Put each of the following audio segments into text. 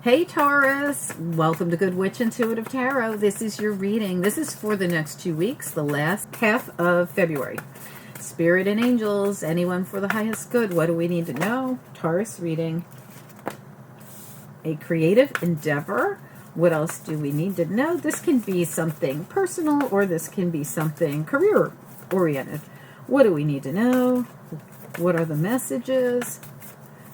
Hey Taurus, welcome to Good Witch Intuitive Tarot. This is your reading. This is for the next 2 weeks, the last half of February. Spirit and angels, anyone for the highest good. What do we need to know? Taurus reading. A creative endeavor. What else do we need to know? This can be something personal or this can be something career oriented. What do we need to know? What are the messages?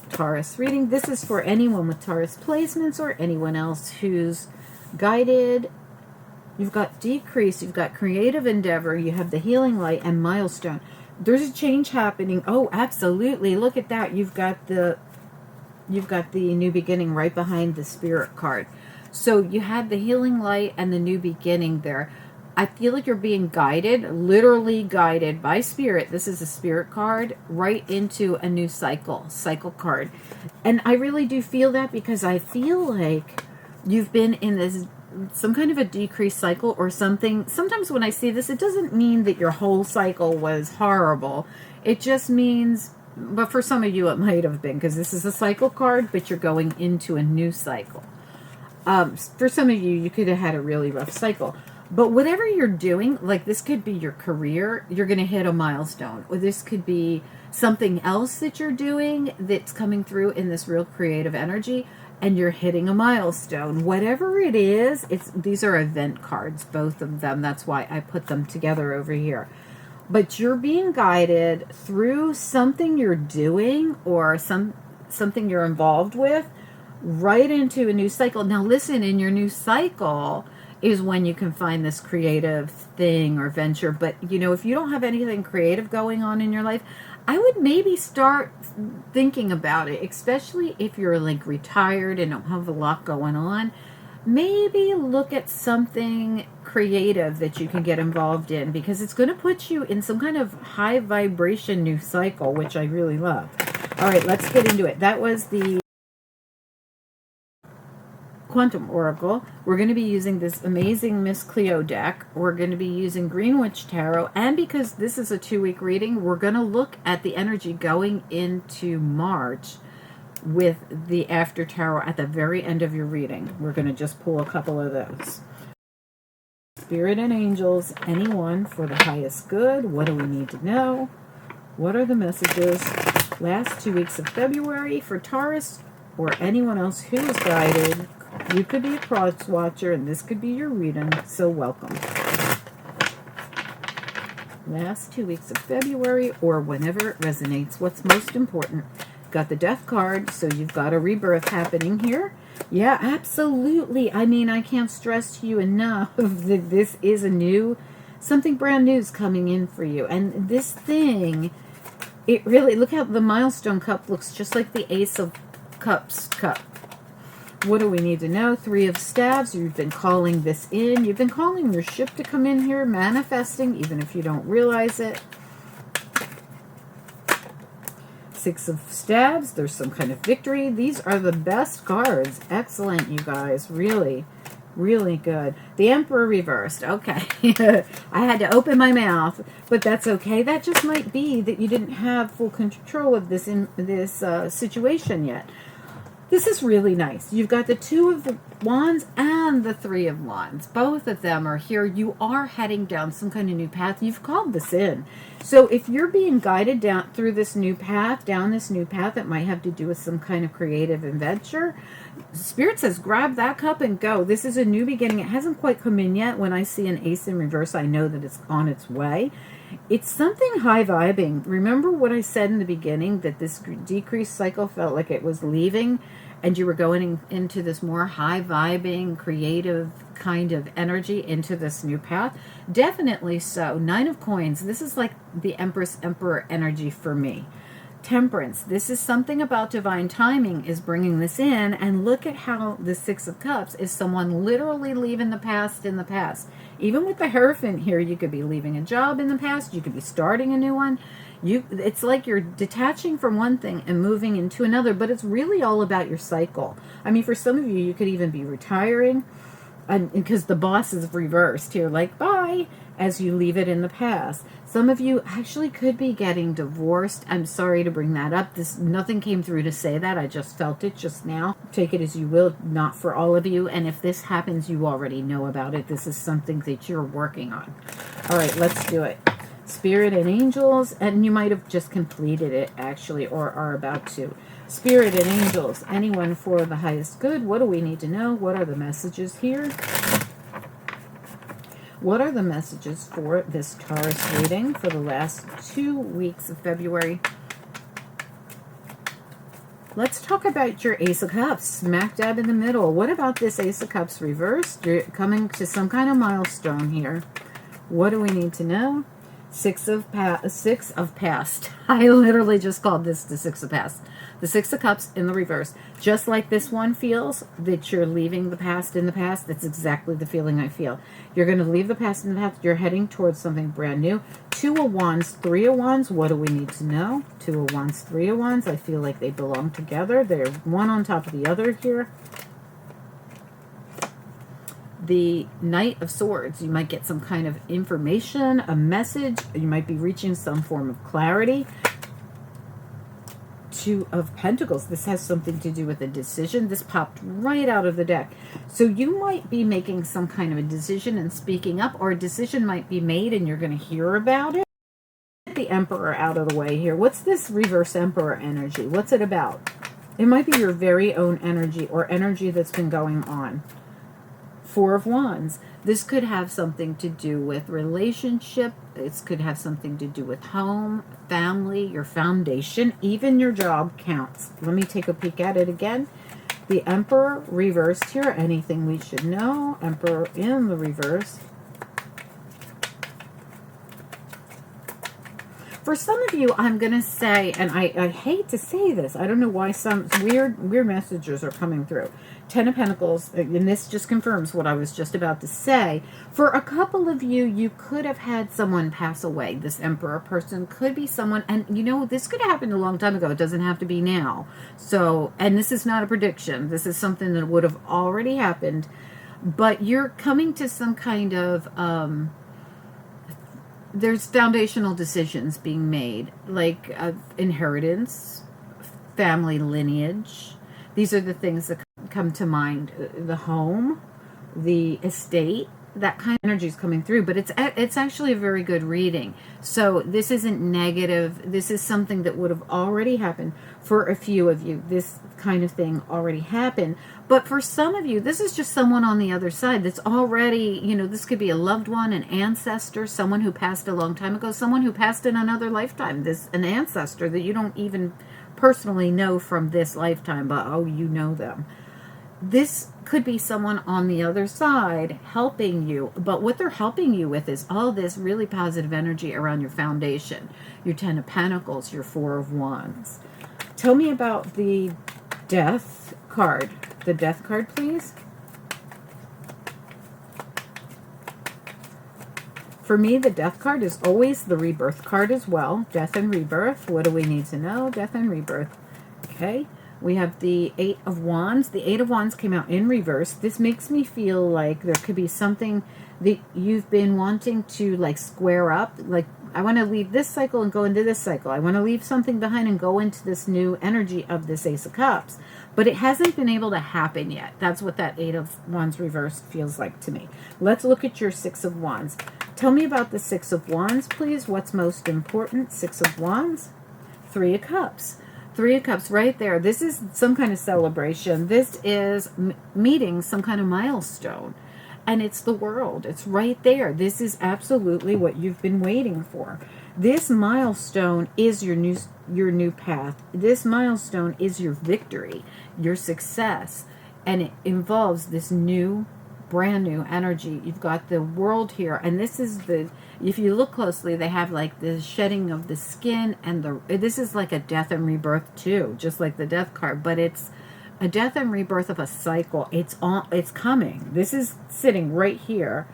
Taurus reading. This is for anyone with Taurus placements or anyone else who's guided. You've got decrease, you've got creative endeavor, you have the healing light and milestone. There's a change happening. Oh, absolutely. Look at that. You've got the new beginning right behind the spirit card. So you had the healing light and the new beginning there. I feel like you're being guided, literally guided by spirit. This is a spirit card right into a new cycle card. And I really do feel that because I feel like you've been in this, some kind of a decreased cycle or something. Sometimes when I see this, it doesn't mean that your whole cycle was horrible. It just means, but for some of you it might have been because this is a cycle card, but you're going into a new cycle. For some of you, you could have had a really rough cycle. But whatever you're doing, like this could be your career, you're going to hit a milestone. Or this could be something else that you're doing that's coming through in this real creative energy, and you're hitting a milestone. Whatever it is, these are event cards, both of them. That's why I put them together over here. But you're being guided through something you're doing or something you're involved with right into a new cycle. Now listen, in your new cycle is when you can find this creative thing or venture. But, you know, if you don't have anything creative going on in your life, I would maybe start thinking about it, especially if you're like retired and don't have a lot going on. Maybe look at something creative that you can get involved in because it's going to put you in some kind of high vibration new cycle, which I really love. All right, let's get into it. That was the Quantum Oracle. We're going to be using this amazing Miss Cleo deck. We're going to be using Green Witch Tarot. And because this is a 2-week reading, we're going to look at the energy going into March with the After Tarot at the very end of your reading. We're going to just pull a couple of those. Spirit and angels, anyone for the highest good. What do we need to know? What are the messages? Last 2 weeks of February for Taurus or anyone else who is guided. You could be a cross watcher, and this could be your reading, so welcome. Last 2 weeks of February, or whenever it resonates, what's most important? Got the Death card, so you've got a rebirth happening here. Yeah, absolutely. I mean, I can't stress to you enough that this is something brand new is coming in for you. And this thing, it really, look how the milestone cup looks just like the Ace of Cups cup. What do we need to know? 3 of Staves. You've been calling this in. You've been calling your ship to come in here, manifesting, even if you don't realize it. 6 of Staves. There's some kind of victory. These are the best cards. Excellent, you guys. Really, really good. The Emperor reversed. Okay. I had to open my mouth, but that's okay. That just might be that you didn't have full control of this situation yet. This is really nice. You've got the 2 of the Wands and the 3 of Wands. Both of them are here. You are heading down some kind of new path. You've called this in. So if you're being guided down through this new path, it might have to do with some kind of creative adventure. Spirit says, grab that cup and go. This is a new beginning. It hasn't quite come in yet. When I see an ace in reverse, I know that it's on its way. It's something high vibing. Remember what I said in the beginning, that this decreased cycle felt like it was leaving and you were going into this more high vibing, creative kind of energy into this new path? Definitely so. 9 of Coins. This is like the Empress Emperor energy for me. Temperance. This is something about divine timing is bringing this in. And look at how the 6 of Cups is someone literally leaving the past in the past. Even with the Hierophant here, you could be leaving a job in the past. You could be starting a new one. It's like you're detaching from one thing and moving into another, but it's really all about your cycle. I mean, for some of you, you could even be retiring. And because the boss is reversed here, like bye, as you leave it in the past. Some of you actually could be getting divorced. I'm sorry to bring that up. Nothing came through to say that. I just felt it just now. Take it as you will, not for all of you. And if this happens, you already know about it. This is something that you're working on. All right, let's do it. Spirit and angels, and you might have just completed it actually, or are about to. Spirit and angels, anyone for the highest good. What do we need to know? What are the messages here? What are the messages for this Taurus reading for the last 2 weeks of February? Let's talk about your Ace of Cups, smack dab in the middle. What about this Ace of Cups reversed? You're coming to some kind of milestone here. What do we need to know? Six of past. I literally just called this the Six of Past. The Six of Cups in the reverse. Just like this one feels, that you're leaving the past in the past, that's exactly the feeling I feel. You're going to leave the past in the past. You're heading towards something brand new. Two of Wands, Three of Wands. What do we need to know? Two of Wands, Three of Wands. I feel like they belong together. They're one on top of the other here. The Knight of Swords. You might get some kind of information, a message. You might be reaching some form of clarity. Two of Pentacles. This has something to do with a decision. This popped right out of the deck. So you might be making some kind of a decision and speaking up, or a decision might be made and you're going to hear about it. Get the Emperor out of the way here. What's this reverse Emperor energy? What's it about? It might be your very own energy, or energy that's been going on. Four of Wands. This could have something to do with relationship. It could have something to do with home, family, your foundation, even your job counts. Let me take a peek at it again. The Emperor reversed here. Anything we should know? Emperor in the reverse. For some of you, I'm going to say, and I hate to say this, I don't know why some weird messages are coming through. Ten of Pentacles, and this just confirms what I was just about to say. For a couple of you, you could have had someone pass away. This Emperor person could be someone, and you know, this could have happened a long time ago. It doesn't have to be now. So, and this is not a prediction. This is something that would have already happened. But you're coming to some kind of... there's foundational decisions being made, like inheritance, family lineage. These are the things that come to mind. The home, the estate, that kind of energy is coming through. But it's actually a very good reading. So this isn't negative. This is something that would have already happened for a few of you. This kind of thing already happened. But for some of you, this is just someone on the other side that's already, you know, this could be a loved one, an ancestor, someone who passed a long time ago, someone who passed in another lifetime. An ancestor that you don't even personally know from this lifetime, but oh, you know them. This could be someone on the other side helping you, but what they're helping you with is all this really positive energy around your foundation, your Ten of Pentacles, your Four of Wands. Tell me about the Death card. The Death card, please. For me, the Death card is always the Rebirth card as well. Death and Rebirth. What do we need to know? Death and Rebirth. Okay. We have the Eight of Wands. The Eight of Wands came out in reverse. This makes me feel like there could be something that you've been wanting to like square up. Like, I want to leave this cycle and go into this cycle. I want to leave something behind and go into this new energy of this Ace of Cups. But it hasn't been able to happen yet. That's what that Eight of Wands reverse feels like to me. Let's look at your Six of Wands. Tell me about the Six of Wands, please. What's most important? Six of Wands. Three of Cups. Three of Cups right there. This is some kind of celebration. This is meeting some kind of milestone. And it's the world. It's right there. This is absolutely what you've been waiting for. This milestone is your new path. This milestone is your victory, your success. And it involves this new, brand new energy. You've got the world here. And this is if you look closely, they have like the shedding of the skin, and this is like a death and rebirth too, just like the Death card, but it's a death and rebirth of a cycle. It's coming. This is sitting right here.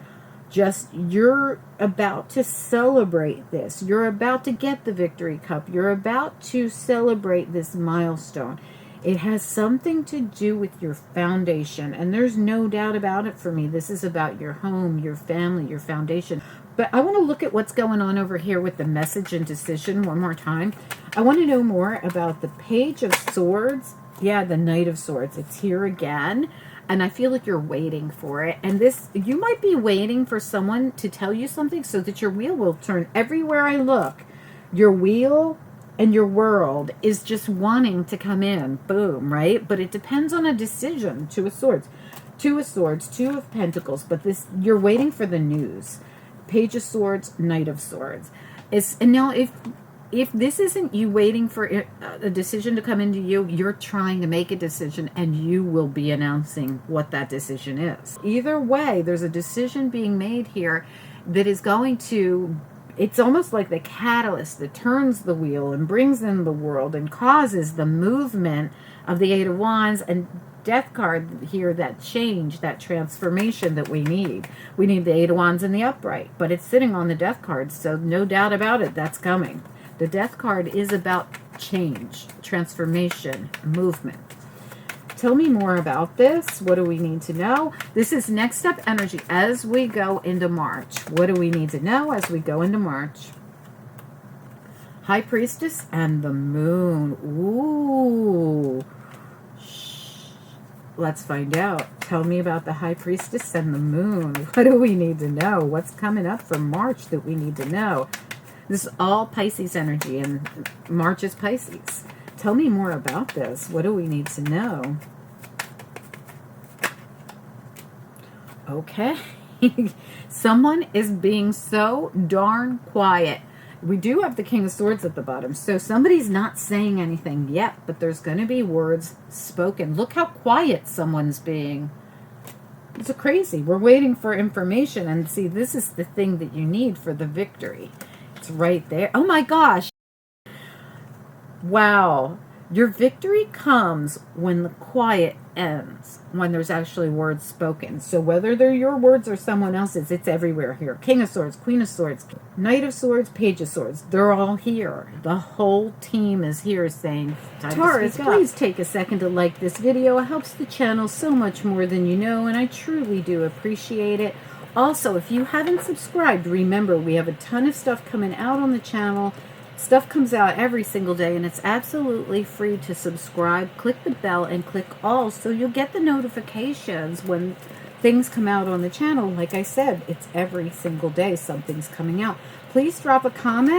Just, you're about to celebrate this. You're about to get the victory cup. You're about to celebrate this milestone. It has something to do with your foundation, and there's no doubt about it for me. This is about your home, your family, your foundation. But I want to look at what's going on over here with the message and decision one more time. I want to know more about the Page of Swords. Yeah, the Knight of Swords. It's here again. And I feel like you're waiting for it. And this, you might be waiting for someone to tell you something so that your wheel will turn. Everywhere I look, your wheel and your world is just wanting to come in. Boom, right? But it depends on a decision. Two of Swords. Two of Swords, Two of Pentacles. But this, you're waiting for the news. Page of Swords, Knight of Swords. And now if this isn't you waiting for a decision to come into you, you're trying to make a decision, and you will be announcing what that decision is. Either way, there's a decision being made here that is going to, it's almost like the catalyst that turns the wheel and brings in the world and causes the movement of the Eight of Wands and Death card here, that change, that transformation that we need. We need the Eight of Wands in the upright, but it's sitting on the Death card, so no doubt about it, that's coming. The Death card is about change, transformation, movement. Tell me more about this. What do we need to know? This is next step energy as we go into March. What do we need to know as we go into March? High Priestess and the Moon. Ooh. Let's find out. Tell me about the High Priestess and the Moon. What do we need to know? What's coming up for March that we need to know? This is all Pisces energy, and March is Pisces. Tell me more about this. What do we need to know? Okay. Someone is being so darn quiet. We do have the King of Swords at the bottom, so somebody's not saying anything yet, but there's going to be words spoken. Look how quiet someone's being. It's crazy. We're waiting for information, and see, this is the thing that you need for the victory. It's right there. Oh my gosh. Wow. Your victory comes when the quiet ends, when there's actually words spoken. So whether they're your words or someone else's, it's everywhere here. King of Swords, Queen of Swords, Knight of Swords, Page of Swords. They're all here. The whole team is here saying, Taurus, please take a second to like this video. It helps the channel so much more than you know, and I truly do appreciate it. Also, if you haven't subscribed, remember we have a ton of stuff coming out on the channel. Stuff comes out every single day, and it's absolutely free to subscribe. Click the bell and click all so you'll get the notifications when things come out on the channel. Like I said, it's every single day something's coming out. Please drop a comment.